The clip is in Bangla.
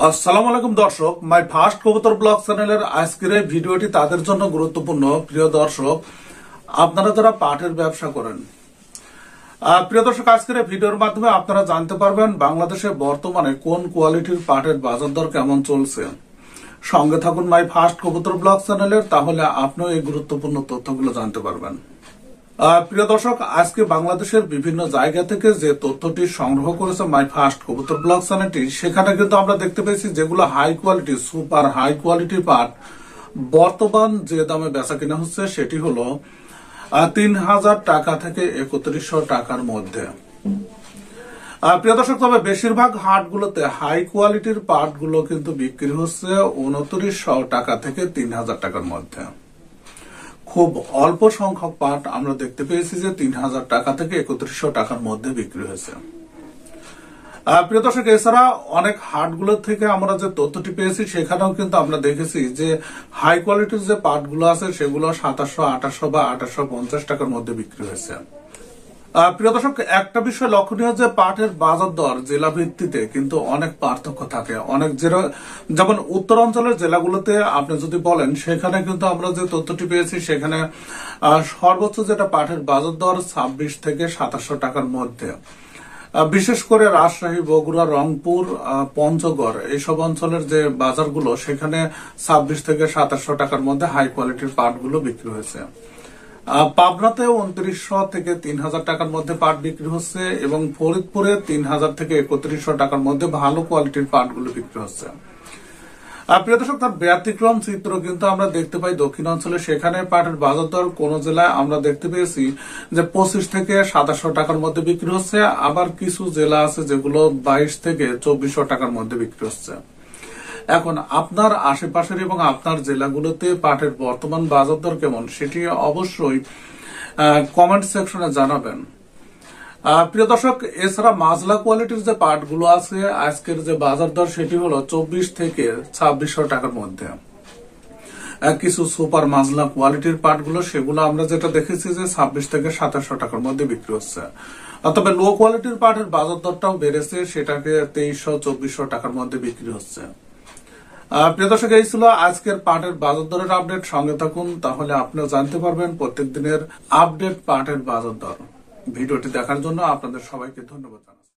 আসসালামু আলাইকুম দর্শক, মাই ফার্স্ট কবুতর ব্লগ চ্যানেলের আজকের এই ভিডিওটি তাদের জন্য গুরুত্বপূর্ণ। প্রিয় দর্শক, আপনারা যারা পাটের ব্যবসা করেন, প্রিয় দর্শক, আজকের এই ভিডিওর মাধ্যমে আপনারা জানতে পারবেন বাংলাদেশে বর্তমানে কোন কোয়ালিটির পাটের বাজার দর কেমন চলছে। সঙ্গে থাকুন মাই ফার্স্ট কবুতর ব্লগ চ্যানেলের, তাহলে আপনিও এই গুরুত্বপূর্ণ তথ্যগুলো জানতে পারবেন। প্রিয় দর্শক, আজকে বাংলাদেশের বিভিন্ন জায়গা থেকে যে তথ্যটি সংগ্রহ করেছে মাই ফার্স্ট কবুতর ব্লগ চ্যানেলটি, সেখানে কিন্তু আমরা দেখতে পেয়েছি যেগুলো হাই কোয়ালিটি, সুপার হাই কোয়ালিটির পাট বর্তমান যে দামে বেচা কিনা হচ্ছে সেটি হলো ৩,০০০ টাকা থেকে ৩১০০ টাকার মধ্যে। প্রিয় দর্শক, তবে বেশিরভাগ হাটগুলোতে হাই কোয়ালিটির পাটগুলো কিন্তু বিক্রি হচ্ছে ২৯০০ টাকা থেকে ৩,০০০ টাকার মধ্যে। খুব অল্প সংখ্যক পাট আমরা দেখতে পেয়েছি যে ৩,০০০ টাকা থেকে ৩১০০ টাকার মধ্যে বিক্রি হয়েছে। প্রিয় দর্শক, এছাড়া অনেক হাটগুলো থেকে আমরা যে তথ্যটি পেয়েছি সেখানেও কিন্তু আমরা দেখেছি যে হাই কোয়ালিটির যে পাটগুলো আছে সেগুলো ২৭০০, ২৮০০ বা ২৮৫০ টাকার মধ্যে বিক্রি হয়েছে। প্রিয় দর্শক, একটা বিষয় লক্ষণীয় যে পাটের বাজার দর জেলা ভিত্তিতে কিন্তু অনেক পার্থক্য থাকে। অনেক যেমন উত্তরাঞ্চলের জেলাগুলোতে আপনি যদি বলেন, সেখানে কিন্তু আমরা যে তথ্যটি পেয়েছি সেখানে সর্বোচ্চ যেটা পাটের বাজার দর ২৬ থেকে ২৭০০ টাকার মধ্যে। বিশেষ করে রাজশাহী, বগুড়া, রংপুর, পঞ্চগড় এইসব অঞ্চলের যে বাজারগুলো, সেখানে ২৬ থেকে ২৭০০ টাকার মধ্যে হাই কোয়ালিটির পাটগুলো বিক্রি হয়েছে। পাবনাতে ২৯০০ থেকে ৩,০০০ টাকার মধ্যে পাট বিক্রি হচ্ছে এবং ফরিদপুরে ৩,০০০ থেকে ৩১০০ টাকার মধ্যে ভালো কোয়ালিটির পাটগুলো বিক্রি হচ্ছে। প্রিয় দর্শক, তার ব্যতিক্রম চিত্র কিন্তু আমরা দেখতে পাই দক্ষিণাঞ্চলে। সেখানে পাটের বাজার দর কোন জেলায় আমরা দেখতে পেয়েছি যে ২৫ থেকে ২৭০০ টাকার মধ্যে বিক্রি হচ্ছে, আবার কিছু জেলা আছে যেগুলো ২২ থেকে ২৪০০ টাকার মধ্যে বিক্রি হচ্ছে। এখন আপনার আশেপাশের এবং আপনার জেলাগুলোতে পাটের বর্তমান বাজার দর কেমন সেটি অবশ্যই কমেন্ট সেকশনে জানাবেন। প্রিয় দর্শক, এছাড়া মাজলা কোয়ালিটির যে পাটগুলো আছে, আজকের যে বাজার দর সেটি হলো ২৪ থেকে ২৬০০ টাকার মধ্যে। কিছু সুপার মাজলা কোয়ালিটির পাটগুলো সেগুলো আমরা যেটা দেখেছি যে ২৬ থেকে ২৭০০ টাকার মধ্যে বিক্রি হচ্ছে। তবে লো কোয়ালিটির পাটের বাজার দরটাও বেড়েছে, সেটাকে ২৩০০, ২৪০০ টাকার মধ্যে বিক্রি হচ্ছে। প্রিয় দর্শক, এই ছিল আজকের পাটের বাজার দরের আপডেট। সঙ্গে থাকুন, তাহলে আপনিও জানতে পারবেন প্রত্যেক দিনের আপডেট পাটের বাজার দর। ভিডিওটি দেখার জন্য আপনাদের সবাইকে ধন্যবাদ।